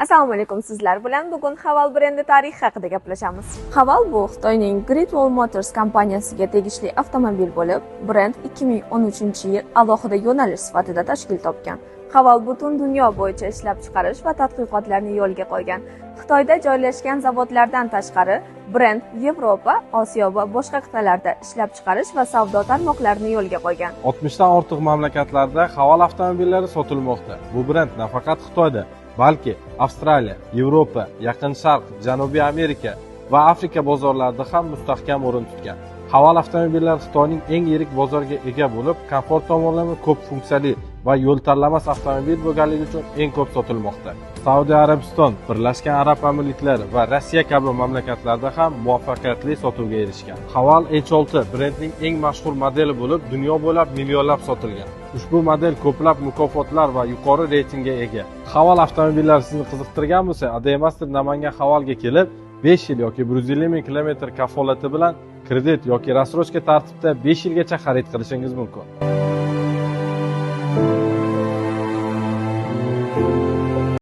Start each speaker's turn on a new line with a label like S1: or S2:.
S1: Assalomu alaykum, sizlar bilan bugun Haval brendi tarixi haqida gaplashamiz. Haval bu Xitoyning Great Wall Motors kompaniyasiga tegishli avtomobil bo'lib, brend 2013-yil alohida yo'nalish sifatida tashkil topgan. Haval butun dunyo bo'yicha ishlab chiqarish va tadqiqotlarni yo'lga qo'ygan. Xitoyda joylashgan zavodlardan tashqari, brend Yevropa, Osiyo va boshqa qit'alarda ishlab chiqarish va savdo tarmoqlarini yo'lga qo'ygan.
S2: 60 dan ortiq mamlakatlarda Haval avtomobillari sotilmoqda. Bu brend nafaqat Xitoyda, balki Avstraliya, Yevropa, Yaqin Sharq, Janubiy Amerika va Afrika bozorlarida ham mustahkam o'rin tutgan. Haval avtomobillari Xitoyning eng yirik bozoriga ega bo'lib, komfort tomonlama ko'p funksiyali va yo'l tanlamas avtomobil bo'lganligi uchun eng ko'p sotilmoqda. Saudiya Arabiston, Birlashgan Arab Amirliklari va Rossiya kabi mamlakatlarda ham muvaffaqiyatli sotuvga erishgan. Haval H6 brendning eng mashhur modeli bo'lib, dunyo bo'ylab millionlab sotilgan. Ushbu model ko'plab mukofotlar va yuqori reytingga ega. Haval avtomobillari sizni qiziqtirgan bo'lsa, ADMAS Namangan Havalga kelib, 5 yil yoki 150 ming kilometr kafolati bilan kredit yoki rassrochka tartibda 5 yilgacha xarid qilishingiz mumkin.